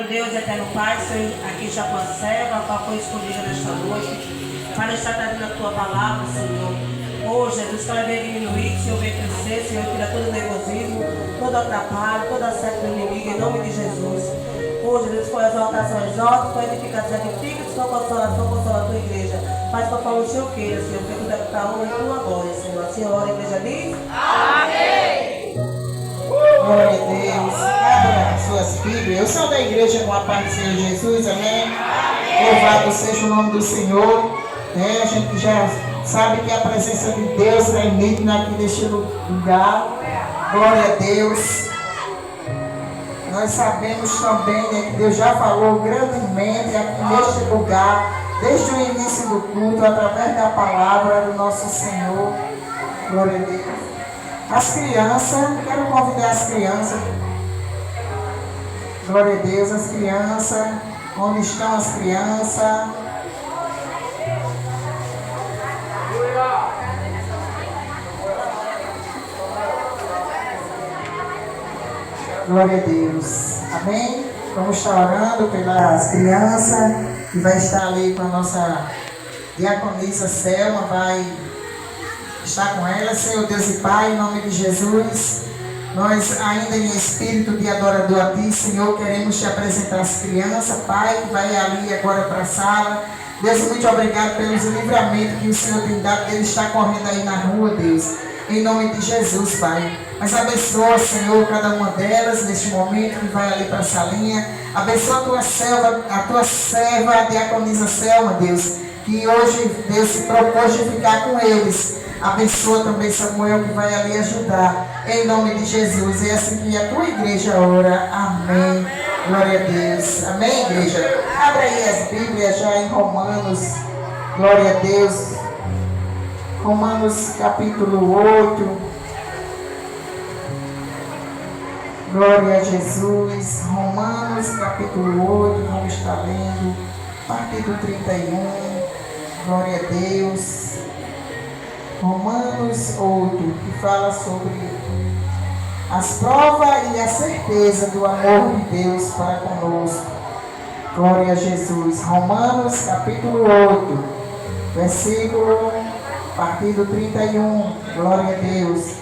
Deus, eterno Pai, Senhor, aqui já com a serva, a qual foi escolhida nesta noite, para estar trazendo a tua palavra, Senhor. Oh, Jesus, que ela venha diminuir, que o Senhor venha crescer, Senhor, tira todo nervosismo, todo atrapalho, toda a seta do inimigo, em nome de Jesus. Oh, Jesus, com a exaltação, exalta, com a edificação, edifica, com a consolação, consola a tua igreja. Faz conforme o Senhor queira, Senhor, porque tudo é para a honra e tua glória, Senhor. Assim a hora a igreja diz: Amém! Glória a Deus. Abra suas Bíblias. Eu sou da igreja com a paz do Senhor Jesus, amém? Louvado seja o nome do Senhor. A gente já sabe que a presença de Deus é nítida aqui neste lugar. Glória a Deus. Nós sabemos também, né, que Deus já falou grandemente aqui neste lugar, desde o início do culto, através da palavra do nosso Senhor. Glória a Deus. As crianças, quero convidar as crianças. Glória a Deus, as crianças. Onde estão as crianças? Glória a Deus. Amém? Vamos estar orando pelas crianças. Que vai estar ali com a nossa diaconisa Selma. Vai estar com ela. Senhor Deus e Pai, em nome de Jesus. Nós ainda em espírito de adorador a Ti, Senhor, queremos Te apresentar as crianças. Pai, que vai ali agora para a sala. Deus, muito obrigado pelos livramentos que o Senhor tem dado. Ele está correndo aí na rua, Deus. Em nome de Jesus, Pai. Mas abençoa, Senhor, cada uma delas neste momento que vai ali para a salinha. Abençoa a tua serva, a diaconisa Selma, Deus. Que hoje, Deus, se propôs de ficar com eles. Abençoa também Samuel, que vai ali ajudar. Em nome de Jesus. É assim que a tua igreja ora. Amém. Glória a Deus. Amém, igreja? Abra aí as Bíblias já em Romanos. Glória a Deus. Romanos capítulo 8. Glória a Jesus. Romanos capítulo 8. Vamos estar lendo. A partir do 31. Glória a Deus. Romanos 8, que fala sobre as provas e a certeza do amor de Deus para conosco. Glória a Jesus. Romanos capítulo 8, versículo a partir do 31. Glória a Deus.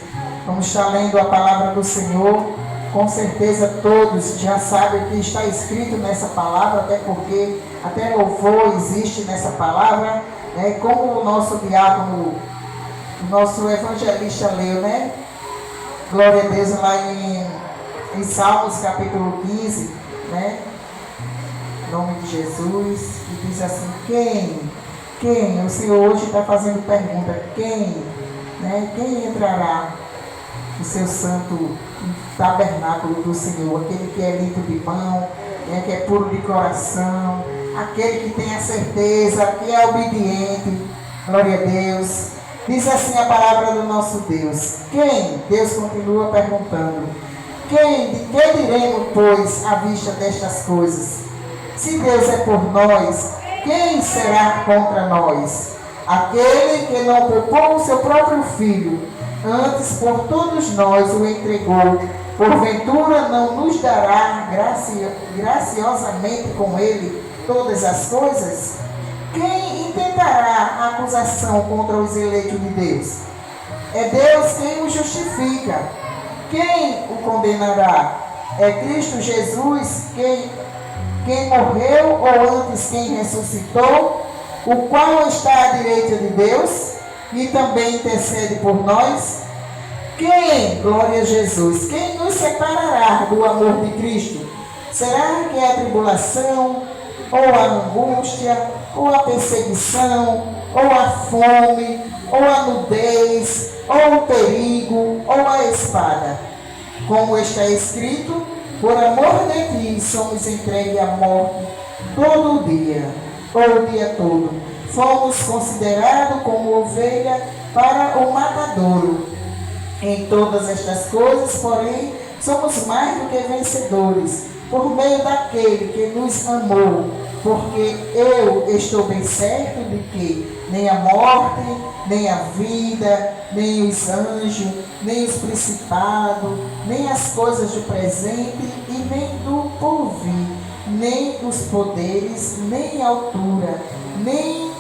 Vamos estar lendo a palavra do Senhor. Com certeza todos já sabem o que está escrito nessa palavra, até porque até louvor existe nessa palavra. Como o nosso diácono, o nosso evangelista leu, né? Glória a Deus, lá em Salmos capítulo 15, né? Em nome de Jesus, e diz assim: quem? O Senhor hoje está fazendo pergunta: quem? Né? Quem entrará no seu santo tabernáculo do Senhor? Aquele que é limpo de mão, né? Que é puro de coração, aquele que tem a certeza, que é obediente. Glória a Deus. Diz assim a palavra do nosso Deus: quem? Deus continua perguntando: de que diremos, pois, à vista destas coisas? Se Deus é por nós, quem será contra nós? Aquele que não poupou o seu próprio filho, antes por todos nós o entregou, porventura não nos dará graciosamente com ele todas as coisas? Quem intentará a acusação contra os eleitos de Deus? É Deus quem o justifica. Quem o condenará? É Cristo Jesus quem morreu, ou antes quem ressuscitou, o qual está à direita de Deus e também intercede por nós? Quem, glória a Jesus, quem nos separará do amor de Cristo? Será que é a tribulação, ou a angústia, ou a perseguição, ou a fome, ou a nudez, ou o perigo, ou a espada? Como está escrito: por amor de ti somos entregues à morte todo o dia, ou o dia todo. Fomos considerados como ovelha para o matadouro. Em todas estas coisas, porém, somos mais do que vencedores, por meio daquele que nos amou. Porque eu estou bem certo de que nem a morte, nem a vida, nem os anjos, nem os principados, nem as coisas do presente e nem do porvir, nem os poderes, nem a altura, nem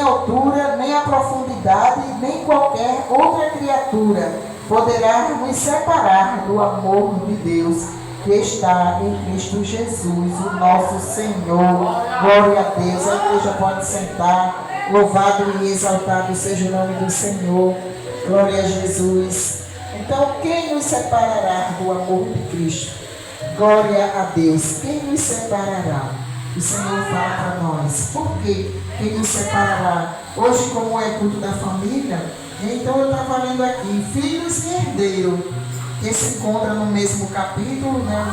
a altura, nem a profundidade, nem qualquer outra criatura poderá nos separar do amor de Deus que está em Cristo Jesus, o nosso Senhor. Glória a Deus. A igreja pode sentar. Louvado e exaltado seja o nome do Senhor. Glória a Jesus. Então, quem nos separará do amor de Cristo? Glória a Deus. Quem nos separará? O Senhor fala para nós. Por quê? Quem nos separará? Hoje, como é culto da família, então eu estava lendo aqui, filhos e herdeiro, que se encontra no mesmo capítulo, né?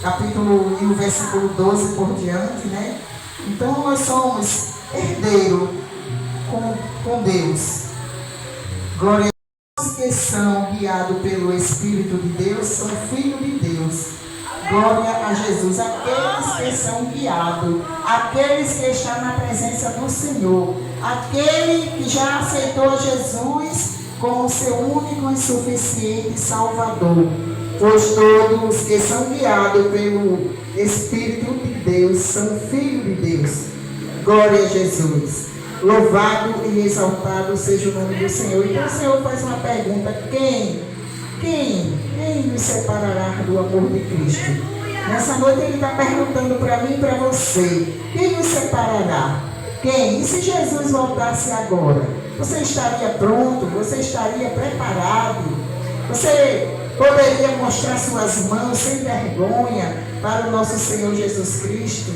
Capítulo e o versículo 12 por diante, né? Então nós somos herdeiros com Deus. Glória a Deus, que são guiados pelo Espírito de Deus, são filhos de Deus. Glória a Jesus. Aqueles que são guiados, aqueles que estão na presença do Senhor, aquele que já aceitou Jesus como seu único e suficiente Salvador. Pois todos que são guiados pelo Espírito de Deus são filhos de Deus. Glória a Jesus. Louvado e exaltado seja o nome do Senhor. Então o Senhor faz uma pergunta: quem nos separará do amor de Cristo? Nessa noite Ele está perguntando para mim e para você: quem nos separará? Quem? E se Jesus voltasse agora? Você estaria pronto? Você estaria preparado? Você poderia mostrar suas mãos sem vergonha para o nosso Senhor Jesus Cristo?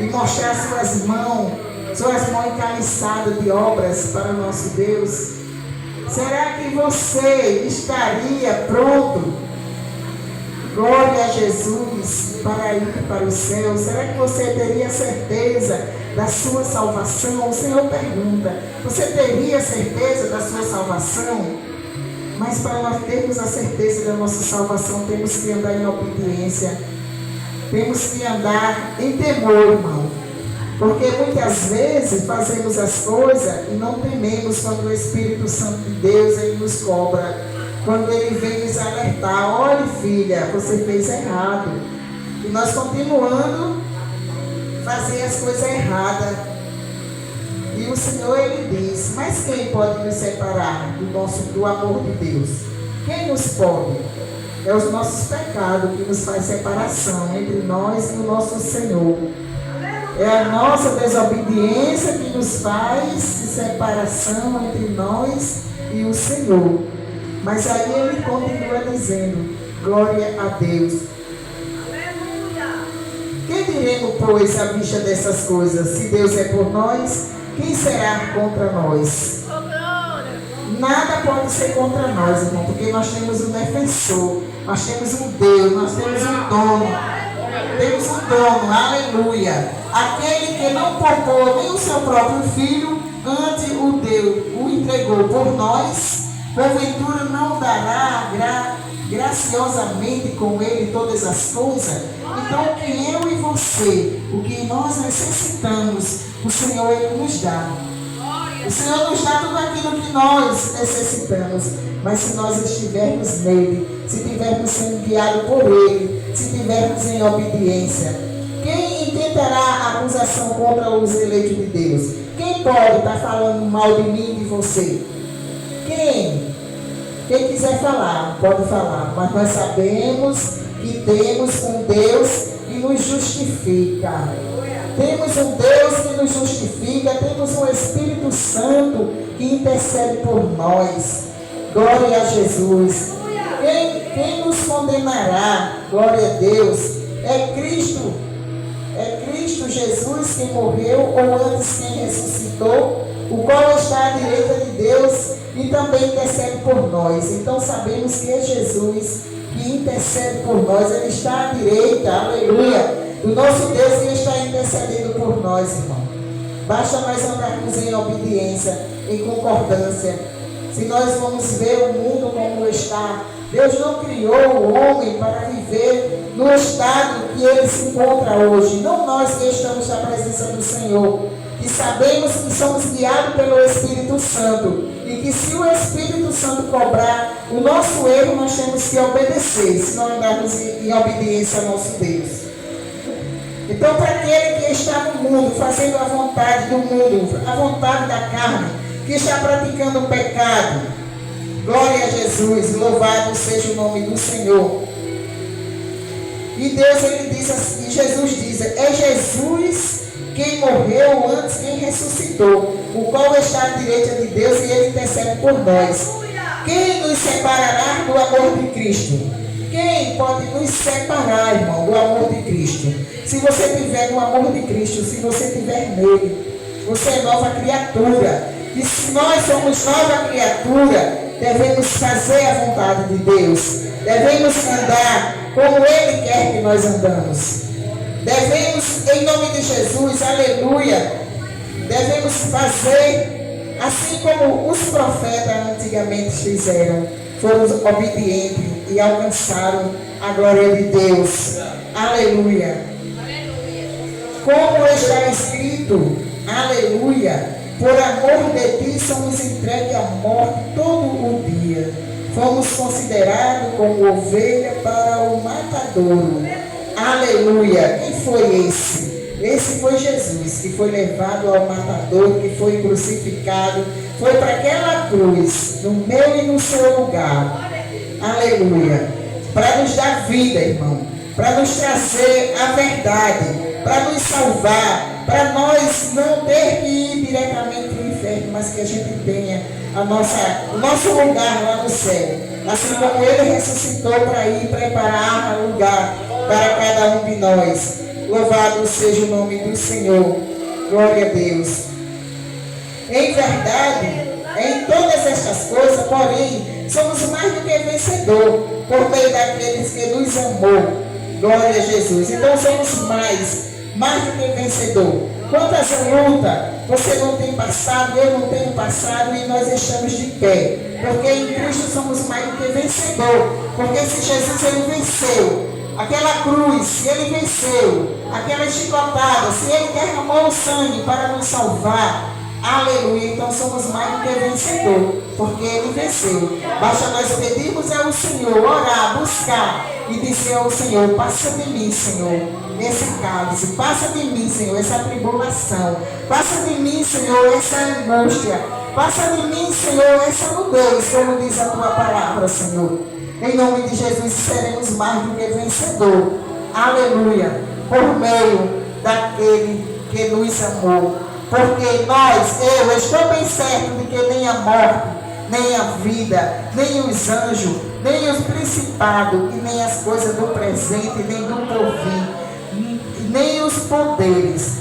E mostrar suas mãos encaliçadas de obras para o nosso Deus? Será que você estaria pronto? Glória a Jesus para ir para o céu. Será que você teria certeza da sua salvação? O Senhor pergunta: você teria certeza da sua salvação? Mas para nós termos a certeza da nossa salvação, temos que andar em obediência. Temos que andar em temor, irmão. Porque muitas vezes fazemos as coisas e não tememos quando o Espírito Santo de Deus ele nos cobra. Quando Ele vem nos alertar: olhe filha, você fez errado. E nós continuando a fazer as coisas erradas. E o Senhor Ele diz: mas quem pode nos separar do amor de Deus? Quem nos pode? É os nossos pecados que nos faz separação entre nós e o nosso Senhor. É a nossa desobediência que nos faz separação entre nós e o Senhor. Mas aí Ele continua dizendo: glória a Deus. Que diremos, pois, à vista dessas coisas? Se Deus é por nós, quem será contra nós? Nada pode ser contra nós, irmão, porque nós temos um defensor, nós temos um Deus, nós temos um dono. Temos um dono, aleluia. Aquele que não poupou nem o seu próprio filho, antes o entregou por nós, porventura não dará graciosamente com ele todas as coisas? Então o que eu e você, o que nós necessitamos, o Senhor Ele nos dá. O Senhor nos dá tudo aquilo que nós necessitamos. Mas se nós estivermos nele, se estivermos sendo guiados por Ele, se estivermos em obediência, quem intentará acusação contra os eleitos de Deus? Quem pode estar falando mal de mim e de você? Quem? Quem quiser falar, pode falar. Mas nós sabemos que temos um Deus que nos justifica. Temos um Deus que nos justifica. Temos um Espírito Santo que intercede por nós. Glória a Jesus. Quem nos condenará? Glória a Deus. É Cristo Jesus quem morreu, ou antes quem ressuscitou, o qual está à direita de Deus e também intercede por nós. Então sabemos que é Jesus que intercede por nós. Ele está à direita, aleluia, do nosso Deus, que está intercedendo por nós, irmão. Basta nós andarmos em obediência, em concordância. Se nós vamos ver o mundo como está, Deus não criou o homem para viver no estado que ele se encontra hoje. Não nós que estamos na presença do Senhor, que sabemos que somos guiados pelo Espírito Santo e que se o Espírito Santo cobrar o nosso erro, nós temos que obedecer, se não andarmos em obediência ao nosso Deus. Então, para aquele que está no mundo, fazendo a vontade do mundo, a vontade da carne, que está praticando o pecado, glória a Jesus, louvado seja o nome do Senhor. E Deus, ele diz assim, e Jesus diz, é Jesus quem morreu antes, quem ressuscitou, o qual está à direita de Deus e ele intercede por nós. Quem nos separará do amor de Cristo? Quem pode nos separar, irmão, do amor de Cristo? Se você tiver no amor de Cristo, se você tiver nele, você é nova criatura. E se nós somos nova criatura, devemos fazer a vontade de Deus. Devemos andar como Ele quer que nós andamos. Devemos, em nome de Jesus, aleluia, devemos fazer assim como os profetas antigamente fizeram. Foram obedientes e alcançaram a glória de Deus. Aleluia. Como está escrito, aleluia, por amor de ti somos entregues à morte todo o dia. Fomos considerados como ovelha para o matadouro. Aleluia. Quem foi esse? Esse foi Jesus, que foi levado ao matadouro, que foi crucificado. Foi para aquela cruz, no meu e no seu lugar. Aleluia. Para nos dar vida, irmão. Para nos trazer a verdade. Para nos salvar. Para nós não ter que ir diretamente para o inferno, mas que a gente tenha o nosso lugar lá no céu. Assim como Ele ressuscitou para ir preparar um lugar para cada um de nós. Louvado seja o nome do Senhor. Glória a Deus. Em verdade, em todas estas coisas, porém, somos mais do que vencedor por meio daqueles que nos amou. Glória a Jesus. Então somos mais do que vencedor. Quantas lutas você não tem passado, eu não tenho passado e nós estamos de pé. Porque em Cristo somos mais do que vencedor. Porque se Jesus ele venceu aquela cruz, se ele venceu aquela chicotada, se ele derramou o sangue para nos salvar, aleluia, então somos mais do que vencedor, porque ele venceu. Basta nós pedirmos ao Senhor, orar, buscar e dizer ao Senhor, passa de mim, Senhor, esse cálice, passa de mim, Senhor, essa tribulação, passa de mim, Senhor, essa angústia, passa de mim, Senhor, essa nudez, como diz a tua palavra, Senhor. Em nome de Jesus seremos mais do que vencedor, aleluia, por meio daquele que nos amou. Porque eu estou bem certo de que nem a morte, nem a vida, nem os anjos, nem os principados, e nem as coisas do presente, nem do porvir, nem os poderes,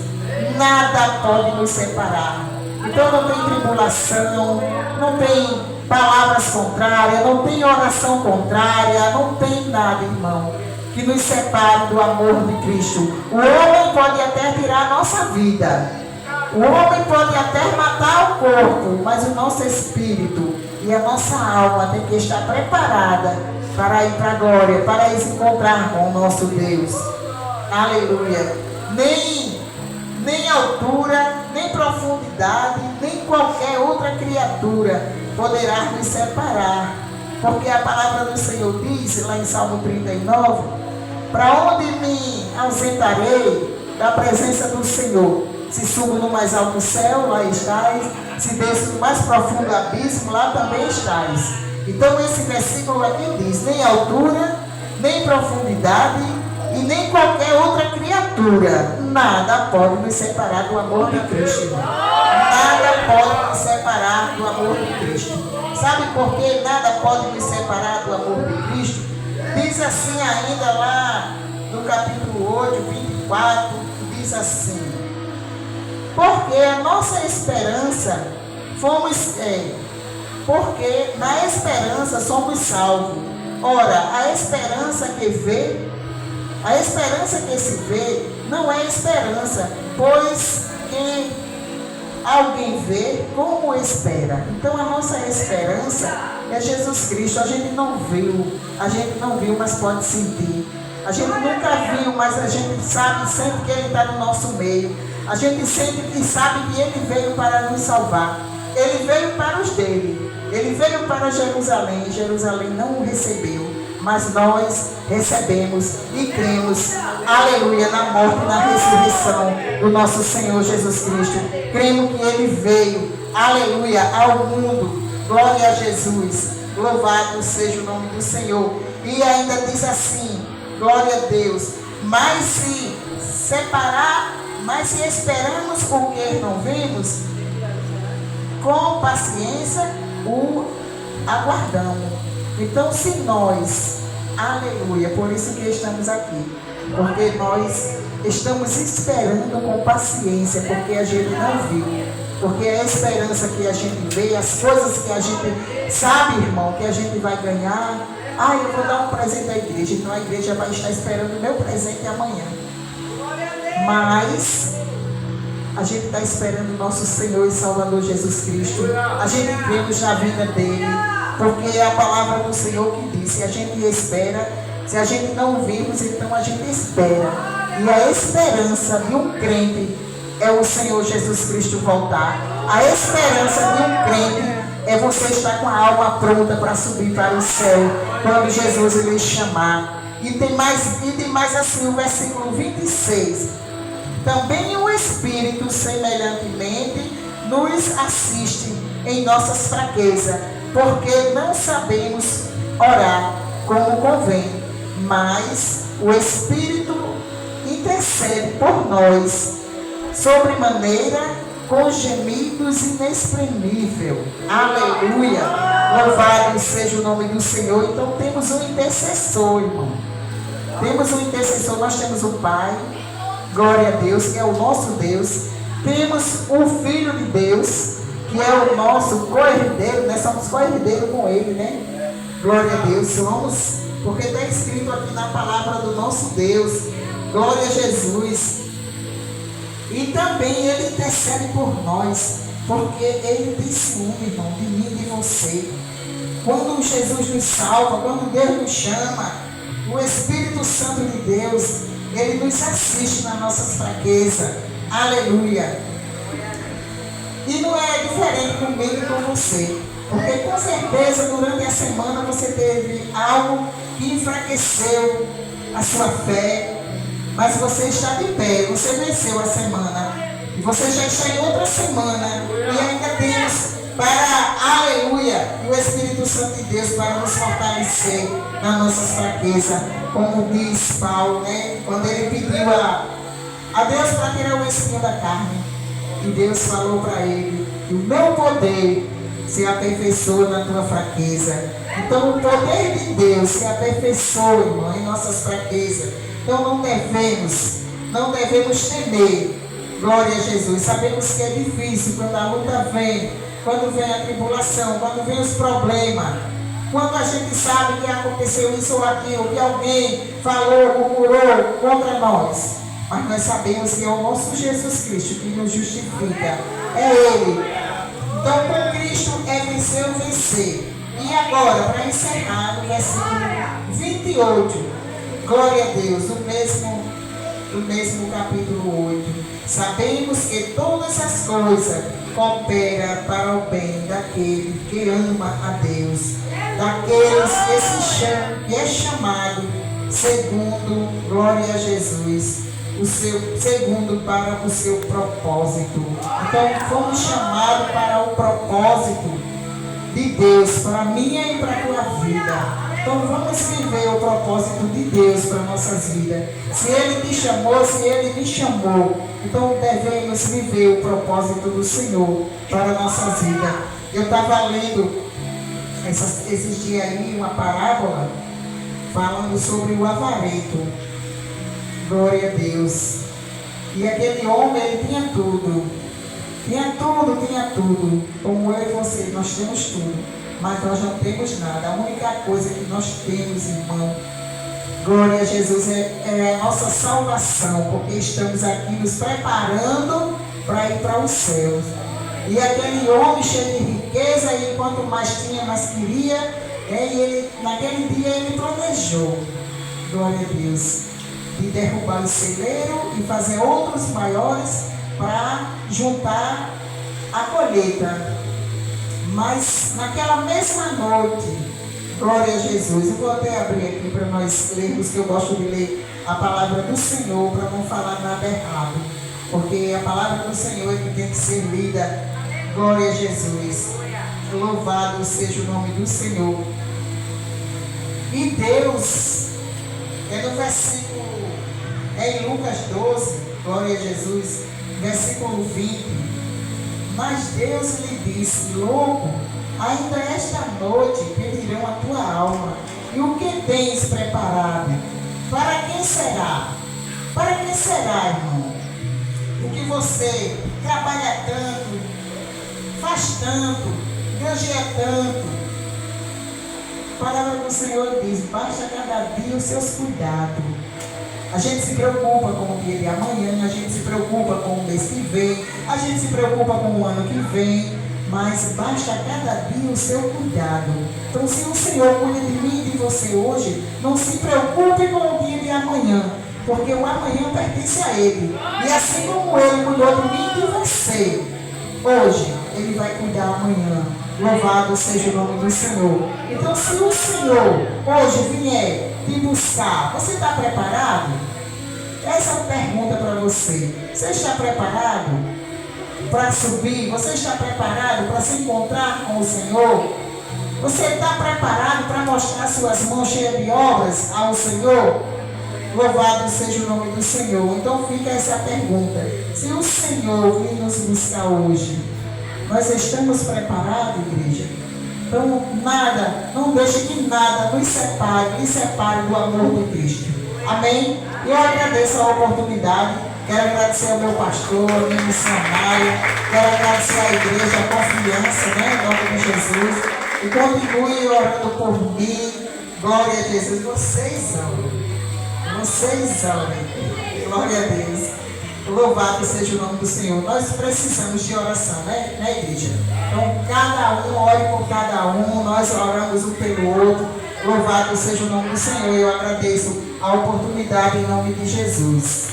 nada pode nos separar. Então não tem tribulação, não tem palavras contrárias, não tem oração contrária, não tem nada, irmão, que nos separe do amor de Cristo. O homem pode até tirar a nossa vida. O homem pode até matar o corpo, mas o nosso espírito e a nossa alma tem que estar preparada para ir para a glória, para ir se encontrar com o nosso Deus. Aleluia. Nem altura, nem profundidade, nem qualquer outra criatura poderá nos separar. Porque a palavra do Senhor diz, lá em Salmo 39, para onde me ausentarei da presença do Senhor? Se subo no mais alto céu, lá estás. Se desço no mais profundo abismo, lá também estás. Então esse versículo aqui diz, nem altura, nem profundidade e nem qualquer outra criatura, nada pode nos separar do amor de Cristo. Nada pode nos separar do amor de Cristo. Sabe por que nada pode nos separar do amor de Cristo? Diz assim ainda lá no capítulo 8, 24, diz assim, porque a nossa esperança porque na esperança somos salvos. Ora, a esperança que se vê não é esperança, pois quem alguém vê, como espera? Então a nossa esperança é Jesus Cristo. A gente não viu, mas pode sentir. A gente nunca viu, mas a gente sabe, sente que Ele está no nosso meio. A gente sente e sabe que Ele veio para nos salvar. ele veio para os dele, ele veio para Jerusalém, Jerusalém não o recebeu, mas nós recebemos e cremos, aleluia, na morte e na ressurreição do nosso Senhor Jesus Cristo. Cremos que ele veio, aleluia, ao mundo. Glória a Jesus, louvado seja o nome do Senhor. E ainda diz assim, glória a Deus, mas se esperamos o que não vemos, com paciência o aguardamos. Então, se nós, aleluia, por isso que estamos aqui, porque nós estamos esperando com paciência, porque a gente não viu, porque é a esperança que a gente vê, as coisas que a gente sabe, irmão, que a gente vai ganhar. Eu vou dar um presente à igreja, então a igreja vai estar esperando o meu presente amanhã. Mas a gente está esperando o nosso Senhor e Salvador Jesus Cristo. A gente cremos na vida dele, porque é a palavra do Senhor que diz: se a gente espera, se a gente não vimos, então a gente espera. E a esperança de um crente é o Senhor Jesus Cristo voltar. A esperança de um crente é você estar com a alma pronta para subir para o céu quando Jesus lhe chamar. E tem mais assim o versículo 26. Também o Espírito semelhantemente nos assiste em nossas fraquezas, porque não sabemos orar como convém, mas o Espírito intercede por nós sobremaneira com gemidos inexprimíveis. Aleluia! Louvado seja o nome do Senhor. Então temos um intercessor, irmão. Temos um intercessor, nós temos o Pai, glória a Deus, que é o nosso Deus. Temos o Filho de Deus, que é o nosso co-herdeiro, nós somos co-herdeiros com Ele, né? Glória a Deus, somos, porque está escrito aqui na palavra do nosso Deus. Glória a Jesus. E também Ele intercede por nós, porque Ele tem ciúme, irmão, de mim e de você. Quando Jesus nos salva, quando Deus nos chama, o Espírito Santo de Deus, Ele nos assiste nas nossas fraquezas. Aleluia. E não é diferente comigo e com você, porque com certeza durante a semana você teve algo que enfraqueceu a sua fé, mas você está de pé, você venceu a semana, e você já está em outra semana, e ainda temos para, aleluia, o Espírito Santo de Deus para nos fortalecer nas nossas fraquezas, como diz Paulo, né? Quando ele pediu a Deus para tirar o espinho da carne, e Deus falou para ele: o meu poder se aperfeiçoa na tua fraqueza. Então o poder de Deus se aperfeiçoa, irmão, em nossas fraquezas. Então não devemos temer. Glória a Jesus. Sabemos que é difícil quando a luta vem, quando vem a tribulação, quando vem os problemas, quando a gente sabe que aconteceu isso ou aquilo, que alguém falou, murmurou contra nós. Mas nós sabemos que é o nosso Jesus Cristo que nos justifica. É Ele. Então com Cristo é vencer ou vencer. E agora, para encerrar, no versículo 28, glória a Deus, o mesmo capítulo 8. Sabemos que todas as coisas cooperam para o bem daquele que ama a Deus, daqueles que é chamado segundo, glória a Jesus, segundo para o seu propósito. Então fomos chamados para o propósito de Deus, para a minha e para a tua vida. Então vamos viver o propósito de Deus para nossas vidas. Se Ele te chamou, se Ele me chamou, então devemos viver o propósito do Senhor para nossas vidas. Eu estava lendo esses dias aí uma parábola falando sobre o avareto. Glória a Deus. E aquele homem, ele tinha tudo. Tinha tudo. Como eu e você, nós temos tudo. Mas nós não temos nada. A única coisa que nós temos, irmão, glória a Jesus, é a nossa salvação. Porque estamos aqui nos preparando para ir para os céus. E aquele homem cheio de riqueza, e quanto mais tinha, mais queria. E ele, naquele dia ele planejou, glória a Deus, de derrubar o celeiro e fazer outros maiores para juntar a colheita. Mas naquela mesma noite, glória a Jesus, eu vou até abrir aqui para nós lermos, que eu gosto de ler a palavra do Senhor para não falar nada errado, porque a palavra do Senhor é que tem que ser lida. Glória a Jesus, louvado seja o nome do Senhor. E Deus, no versículo, em Lucas 12, glória a Jesus, versículo 20, mas Deus lhe disse: louco, ainda esta noite pedirão a tua alma, e o que tens preparado? Para quem será? Para quem será, irmão? O que você trabalha tanto, faz tanto, ganha tanto. A palavra do Senhor diz: basta cada dia os seus cuidados. A gente se preocupa com o dia de amanhã, a gente se preocupa com o mês que vem, a gente se preocupa com o ano que vem, mas basta cada dia o seu cuidado. Então, se o Senhor cuida de mim e de você hoje, não se preocupe com o dia de amanhã, porque o amanhã pertence a Ele. E assim como Ele cuidou de mim e de você, hoje Ele vai cuidar amanhã. Louvado seja o nome do Senhor. Então, se o Senhor hoje vier te buscar, você está preparado? Essa é a pergunta para você. Você está preparado para subir? Você está preparado para se encontrar com o Senhor? Você está preparado para mostrar suas mãos cheias de obras ao Senhor? Louvado seja o nome do Senhor. Então fica essa pergunta: se o Senhor vir nos buscar hoje, nós estamos preparados, igreja? Então nada, não deixe que nada nos separe do amor de Cristo. Amém? Eu agradeço a oportunidade. Quero agradecer ao meu pastor, a minha missionária. Quero agradecer à igreja, a confiança, em nome de Jesus. E continue orando por mim. Glória a Jesus. Vocês amem. Glória a Deus. Louvado seja o nome do Senhor. Nós precisamos de oração, né, igreja? Então, cada um ore por cada um. Nós oramos um pelo outro. Louvado seja o nome do Senhor. Eu agradeço a oportunidade em nome de Jesus.